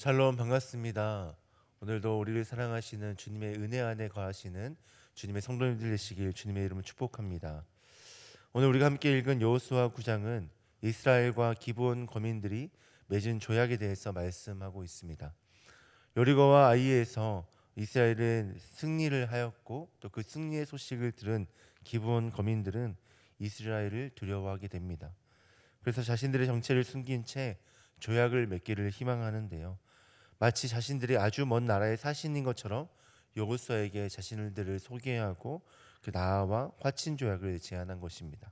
샬롬 반갑습니다. 오늘도 우리를 사랑하시는 주님의 은혜 안에 거하시는 주님의 성도님들 되시길 주님의 이름으로 축복합니다. 오늘 우리가 함께 읽은 여호수아 9장은 이스라엘과 기브온 거민들이 맺은 조약에 대해서 말씀하고 있습니다. 여리고와 아이에서 이스라엘은 승리를 하였고 또 그 승리의 소식을 들은 기브온 거민들은 이스라엘을 두려워하게 됩니다. 그래서 자신들의 정체를 숨긴 채 조약을 맺기를 희망하는데요. 마치 자신들이 아주 먼 나라에 사신인 것처럼 여호수아에게 자신들을 소개하고 그 나아와 화친 조약을 제안한 것입니다.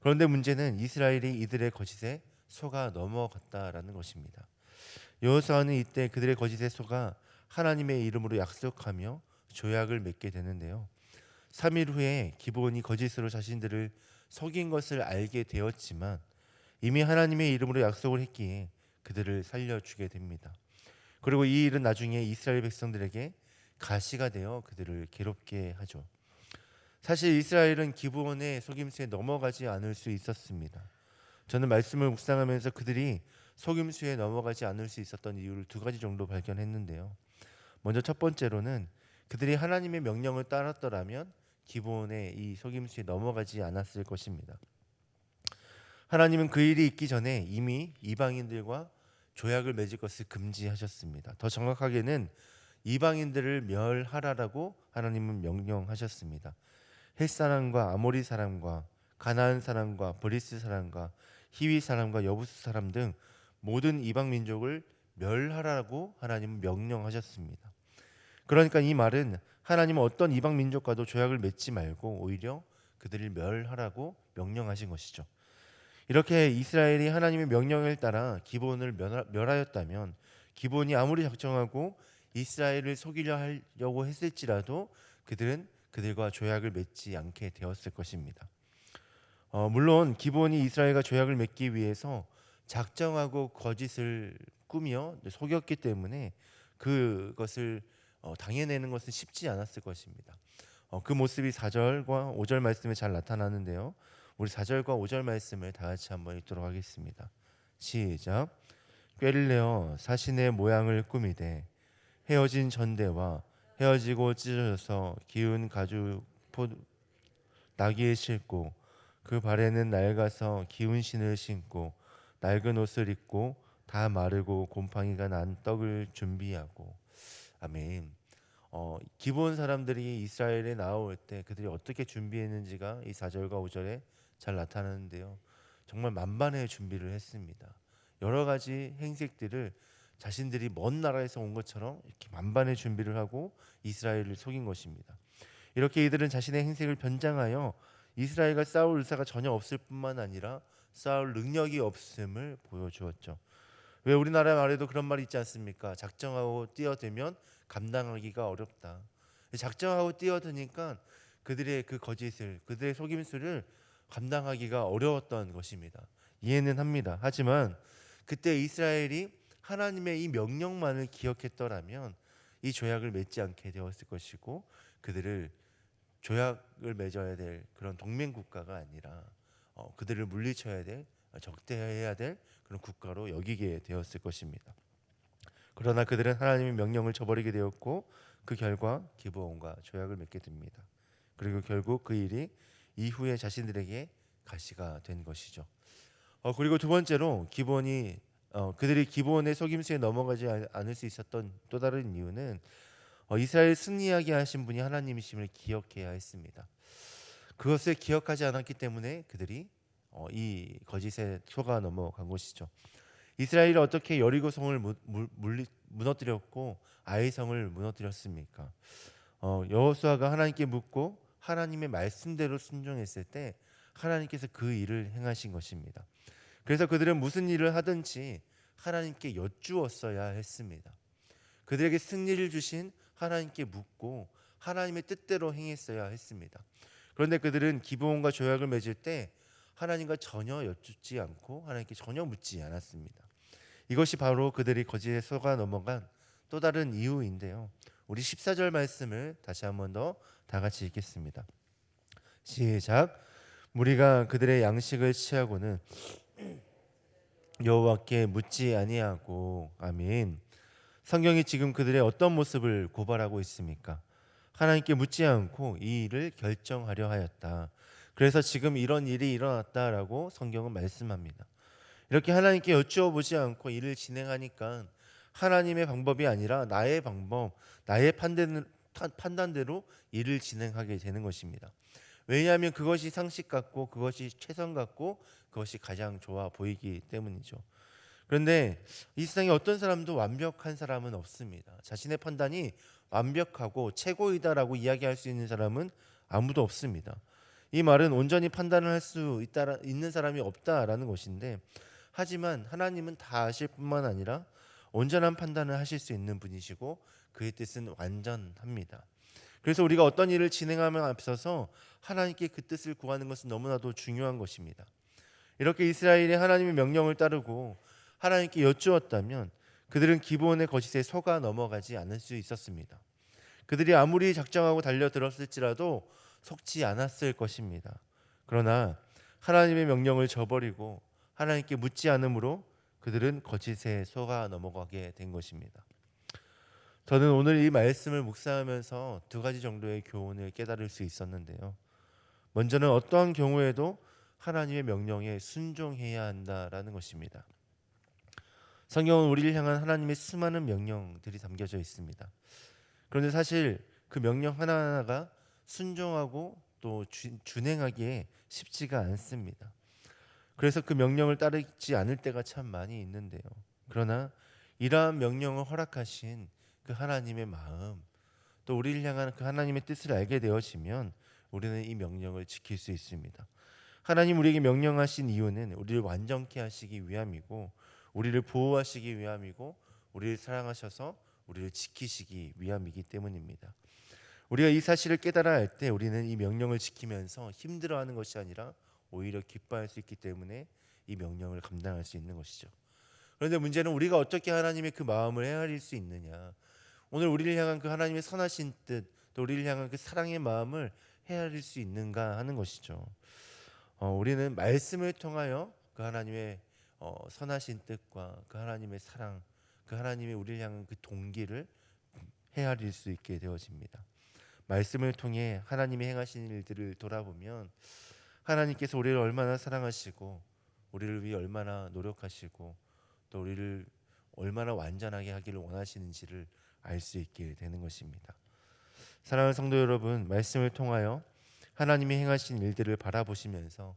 그런데 문제는 이스라엘이 이들의 거짓에 속아 넘어갔다라는 것입니다. 여호수아는 이때 그들의 거짓에 속아 하나님의 이름으로 약속하며 조약을 맺게 되는데요. 3일 후에 기브온이 거짓으로 자신들을 속인 것을 알게 되었지만 이미 하나님의 이름으로 약속을 했기에 그들을 살려주게 됩니다. 그리고 이 일은 나중에 이스라엘 백성들에게 가시가 되어 그들을 괴롭게 하죠. 사실 이스라엘은 기브온의 속임수에 넘어가지 않을 수 있었습니다. 저는 말씀을 묵상하면서 그들이 속임수에 넘어가지 않을 수 있었던 이유를 두 가지 정도 발견했는데요. 먼저 첫 번째로는 그들이 하나님의 명령을 따랐더라면 기브온의 이 속임수에 넘어가지 않았을 것입니다. 하나님은 그 일이 있기 전에 이미 이방인들과 조약을 맺을 것을 금지하셨습니다. 더 정확하게는 이방인들을 멸하라라고 하나님은 명령하셨습니다. 헷 사람과 아모리 사람과 가나안 사람과 브리스 사람과 히위 사람과 여부스 사람 등 모든 이방 민족을 멸하라고 하나님은 명령하셨습니다. 그러니까 이 말은 하나님은 어떤 이방 민족과도 조약을 맺지 말고 오히려 그들을 멸하라고 명령하신 것이죠. 이렇게 이스라엘이 하나님의 명령을 따라 기브온을 멸하였다면 기브온이 아무리 작정하고 이스라엘을 속이려고 했을지라도 그들은 그들과 조약을 맺지 않게 되었을 것입니다. 물론 기브온이 이스라엘과 조약을 맺기 위해서 작정하고 거짓을 꾸며 속였기 때문에 그것을 당해내는 것은 쉽지 않았을 것입니다. 그 모습이 4절과 5절 말씀에 잘 나타나는데요. 우리 4절과 5절 말씀을 다 같이 한번 읽도록 하겠습니다. 시작. 꾀를 내어 사신의 모양을 꾸미되 헤어진 전대와 헤어지고 찢어져서 기운 가죽 나귀에 싣고 그 발에는 낡아서 기운 신을 신고 낡은 옷을 입고 다 마르고 곰팡이가 난 떡을 준비하고. 아멘. 기본 사람들이 이스라엘에 나올 때 그들이 어떻게 준비했는지가 이 4절과 5절에 잘 나타나는데요. 정말 만반의 준비를 했습니다. 여러 가지 행색들을 자신들이 먼 나라에서 온 것처럼 이렇게 만반의 준비를 하고 이스라엘을 속인 것입니다. 이렇게 이들은 자신의 행색을 변장하여 이스라엘과 싸울 의사가 전혀 없을 뿐만 아니라 싸울 능력이 없음을 보여주었죠. 왜 우리나라 말에도 그런 말이 있지 않습니까? 작정하고 뛰어들면 감당하기가 어렵다. 작정하고 뛰어드니까 그들의 그 거짓을, 그들의 속임수를 감당하기가 어려웠던 것입니다. 이해는 합니다. 하지만 그때 이스라엘이 하나님의 이 명령만을 기억했더라면 이 조약을 맺지 않게 되었을 것이고 그들을 조약을 맺어야 될 그런 동맹 국가가 아니라 그들을 물리쳐야 될, 적대해야 될 그런 국가로 여기게 되었을 것입니다. 그러나 그들은 하나님의 명령을 저버리게 되었고 그 결과 기브온과 조약을 맺게 됩니다. 그리고 결국 그 일이 이후에 자신들에게 가시가 된 것이죠. 그리고 두 번째로 기브온이 그들이 기브온의 속임수에 넘어가지 않을 수 있었던 또 다른 이유는 이스라엘 승리하게 하신 분이 하나님이심을 기억해야 했습니다. 그것을 기억하지 않았기 때문에 그들이 이 거짓에 속아 넘어간 것이죠. 이스라엘이 어떻게 여리고 성을 무너뜨렸고 아이 성을 무너뜨렸습니까? 여호수아가 하나님께 묻고 하나님의 말씀대로 순종했을 때 하나님께서 그 일을 행하신 것입니다. 그래서 그들은 무슨 일을 하든지 하나님께 여쭈었어야 했습니다. 그들에게 승리를 주신 하나님께 묻고 하나님의 뜻대로 행했어야 했습니다. 그런데 그들은 기브온과 조약을 맺을 때 하나님과 전혀 여쭙지 않고 하나님께 전혀 묻지 않았습니다. 이것이 바로 그들이 거짓에 속아 넘어간 또 다른 이유인데요. 우리 14절 말씀을 다시 한번 더 다 같이 읽겠습니다. 시작. 무리가 그들의 양식을 취하고는 여호와께 묻지 아니하고. 아멘. 성경이 지금 그들의 어떤 모습을 고발하고 있습니까? 하나님께 묻지 않고 이 일을 결정하려 하였다. 그래서 지금 이런 일이 일어났다라고 성경은 말씀합니다. 이렇게 하나님께 여쭈어 보지 않고 일을 진행하니까 하나님의 방법이 아니라 나의 방법, 나의 판단대로 일을 진행하게 되는 것입니다. 왜냐하면 그것이 상식 같고 그것이 최선 같고 그것이 가장 좋아 보이기 때문이죠. 그런데 이 세상에 어떤 사람도 완벽한 사람은 없습니다. 자신의 판단이 완벽하고 최고이다라고 이야기할 수 있는 사람은 아무도 없습니다. 이 말은 온전히 판단을 할 수 있는 사람이 없다라는 것인데, 하지만 하나님은 다 아실 뿐만 아니라 온전한 판단을 하실 수 있는 분이시고 그의 뜻은 완전합니다. 그래서 우리가 어떤 일을 진행하면 앞서서 하나님께 그 뜻을 구하는 것은 너무나도 중요한 것입니다. 이렇게 이스라엘이 하나님의 명령을 따르고 하나님께 여쭈었다면 그들은 기브온의 거짓에 속아 넘어가지 않을 수 있었습니다. 그들이 아무리 작정하고 달려들었을지라도 속지 않았을 것입니다. 그러나 하나님의 명령을 저버리고 하나님께 묻지 않으므로 그들은 거짓에 속아 넘어가게 된 것입니다. 저는 오늘 이 말씀을 묵상하면서 두 가지 정도의 교훈을 깨달을 수 있었는데요. 먼저는 어떠한 경우에도 하나님의 명령에 순종해야 한다라는 것입니다. 성경은 우리를 향한 하나님의 수많은 명령들이 담겨져 있습니다. 그런데 사실 그 명령 하나하나가 순종하고 또 준행하기에 쉽지가 않습니다. 그래서 그 명령을 따르지 않을 때가 참 많이 있는데요. 그러나 이러한 명령을 허락하신 그 하나님의 마음, 또 우리를 향한 그 하나님의 뜻을 알게 되어지면 우리는 이 명령을 지킬 수 있습니다. 하나님 우리에게 명령하신 이유는 우리를 완전케 하시기 위함이고, 우리를 보호하시기 위함이고, 우리를 사랑하셔서 우리를 지키시기 위함이기 때문입니다. 우리가 이 사실을 깨달아 할 때 우리는 이 명령을 지키면서 힘들어하는 것이 아니라 오히려 기뻐할 수 있기 때문에 이 명령을 감당할 수 있는 것이죠. 그런데 문제는 우리가 어떻게 하나님의 그 마음을 헤아릴 수 있느냐. 오늘 우리를 향한 그 하나님의 선하신 뜻, 또 우리를 향한 그 사랑의 마음을 헤아릴 수 있는가 하는 것이죠. 우리는 말씀을 통하여 그 하나님의 선하신 뜻과 그 하나님의 사랑, 그 하나님의 우리를 향한 그 동기를 헤아릴 수 있게 되어집니다. 말씀을 통해 하나님이 행하신 일들을 돌아보면 하나님께서 우리를 얼마나 사랑하시고 우리를 위해 얼마나 노력하시고 또 우리를 얼마나 완전하게 하기를 원하시는지를 알 수 있게 되는 것입니다. 사랑하는 성도 여러분, 말씀을 통하여 하나님이 행하신 일들을 바라보시면서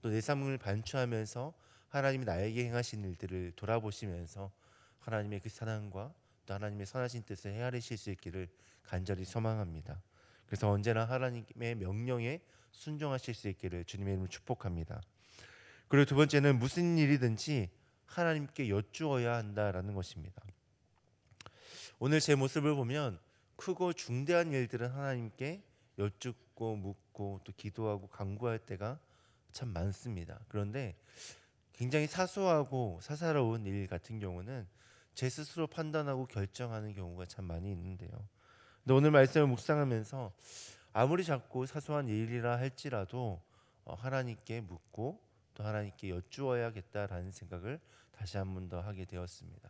또 내 삶을 반추하면서 하나님이 나에게 행하신 일들을 돌아보시면서 하나님의 그 사랑과 또 하나님의 선하신 뜻을 헤아리실 수 있기를 간절히 소망합니다. 그래서 언제나 하나님의 명령에 순종하실 수 있기를 주님의 이름으로 축복합니다. 그리고 두 번째는 무슨 일이든지 하나님께 여쭈어야 한다라는 것입니다. 오늘 제 모습을 보면 크고 중대한 일들은 하나님께 여쭙고 묻고 또 기도하고 간구할 때가 참 많습니다. 그런데 굉장히 사소하고 사사로운 일 같은 경우는 제 스스로 판단하고 결정하는 경우가 참 많이 있는데요. 근데 오늘 말씀을 묵상하면서 아무리 작고 사소한 일이라 할지라도 하나님께 묻고 또 하나님께 여쭈어야겠다라는 생각을 다시 한 번 더 하게 되었습니다.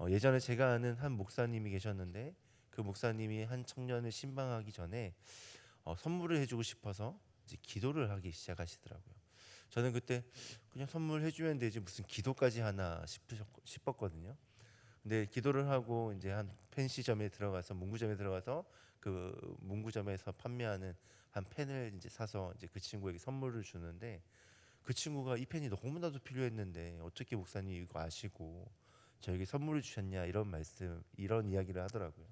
예전에 제가 아는 한 목사님이 계셨는데 그 목사님이 한 청년을 신방하기 전에 선물을 해주고 싶어서 이제 기도를 하기 시작하시더라고요. 저는 그때 그냥 선물해주면 되지 무슨 기도까지 하나 싶었거든요. 근데 기도를 하고 이제 한 펜시점에 들어가서 문구점에 들어가서 그 문구점에서 판매하는 한 펜을 이제 사서 이제 그 친구에게 선물을 주는데 그 친구가 이 펜이 너무나도 필요했는데 어떻게 목사님 이거 아시고 저에게 선물을 주셨냐 이런 말씀 이런 이야기를 하더라고요.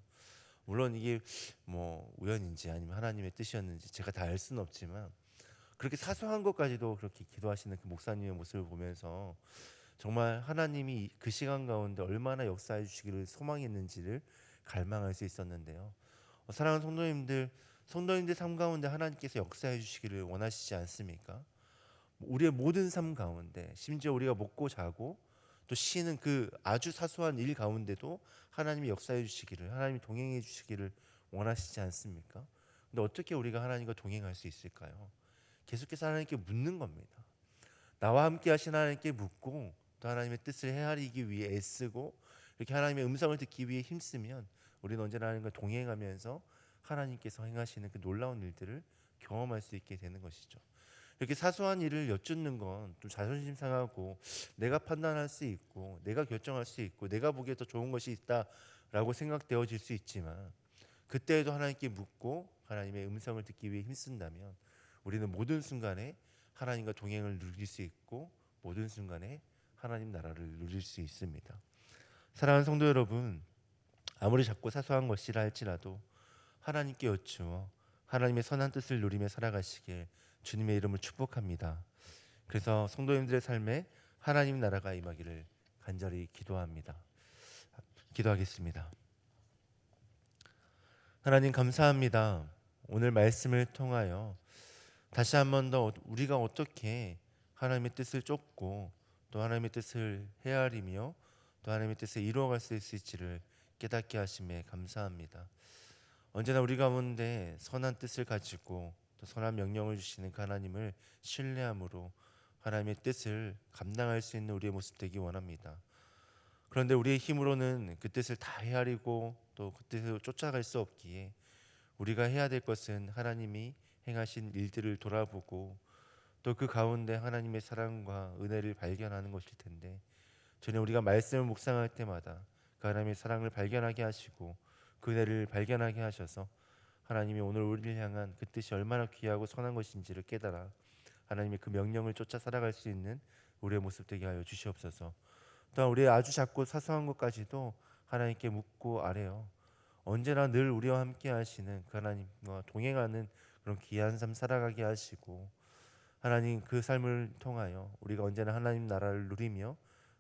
물론 이게 뭐 우연인지 아니면 하나님의 뜻이었는지 제가 다 알 수는 없지만 그렇게 사소한 것까지도 그렇게 기도하시는 그 목사님의 모습을 보면서 정말 하나님이 그 시간 가운데 얼마나 역사해 주시기를 소망했는지를 갈망할 수 있었는데요. 사랑하는 성도님들 삶 가운데 하나님께서 역사해 주시기를 원하시지 않습니까? 우리의 모든 삶 가운데 심지어 우리가 먹고 자고 또 쉬는 그 아주 사소한 일 가운데도 하나님이 역사해 주시기를 하나님이 동행해 주시기를 원하시지 않습니까? 근데 어떻게 우리가 하나님과 동행할 수 있을까요? 계속해서 하나님께 묻는 겁니다. 나와 함께 하신 하나님께 묻고 또 하나님의 뜻을 헤아리기 위해 애쓰고 이렇게 하나님의 음성을 듣기 위해 힘쓰면 우리는 언제나 하나님과 동행하면서 하나님께서 행하시는 그 놀라운 일들을 경험할 수 있게 되는 것이죠. 이렇게 사소한 일을 여쭙는 건 좀 자존심 상하고 내가 판단할 수 있고 내가 결정할 수 있고 내가 보기에 더 좋은 것이 있다라고 생각되어질 수 있지만 그때에도 하나님께 묻고 하나님의 음성을 듣기 위해 힘쓴다면 우리는 모든 순간에 하나님과 동행을 누릴 수 있고 모든 순간에 하나님 나라를 누릴 수 있습니다. 사랑하는 성도 여러분, 아무리 작고 사소한 것이라 할지라도 하나님께 여쭈어 하나님의 선한 뜻을 누리며 살아가시길 주님의 이름을 축복합니다. 그래서 성도님들의 삶에 하나님 나라가 임하기를 간절히 기도합니다. 기도하겠습니다. 하나님 감사합니다. 오늘 말씀을 통하여 다시 한 번 더 우리가 어떻게 하나님의 뜻을 쫓고 또 하나님의 뜻을 헤아리며 또 하나님의 뜻을 이루어갈 수 있을지를 깨닫게 하심에 감사합니다. 언제나 우리 가운데 선한 뜻을 가지고 또 선한 명령을 주시는 그 하나님을 신뢰함으로 하나님의 뜻을 감당할 수 있는 우리의 모습 되기 원합니다. 그런데 우리의 힘으로는 그 뜻을 다 헤아리고 또 그 뜻을 쫓아갈 수 없기에 우리가 해야 될 것은 하나님이 행하신 일들을 돌아보고 또 그 가운데 하나님의 사랑과 은혜를 발견하는 것일 텐데 전에 우리가 말씀을 묵상할 때마다 그 하나님의 사랑을 발견하게 하시고 그 은혜를 발견하게 하셔서 하나님이 오늘 우리를 향한 그 뜻이 얼마나 귀하고 선한 것인지를 깨달아 하나님의 그 명령을 쫓아 살아갈 수 있는 우리의 모습 되게 하여 주시옵소서. 또한 우리의 아주 작고 사소한 것까지도 하나님께 묻고 아뢰어 언제나 늘 우리와 함께 하시는 그 하나님과 동행하는 그런 귀한 삶 살아가게 하시고 하나님 그 삶을 통하여 우리가 언제나 하나님 나라를 누리며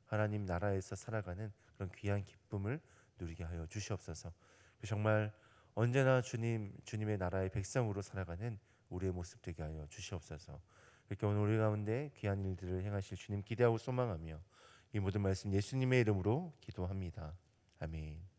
하나님 나라에서 살아가는 그런 귀한 기쁨을 누리게 하여 주시옵소서. 정말 언제나 주님의 나라의 백성으로 살아가는 우리의 모습 되게 하여 주시옵소서. 이렇게 오늘 우리 가운데 귀한 일들을 행하실 주님 기대하고 소망하며 이 모든 말씀 예수님의 이름으로 기도합니다. 아멘.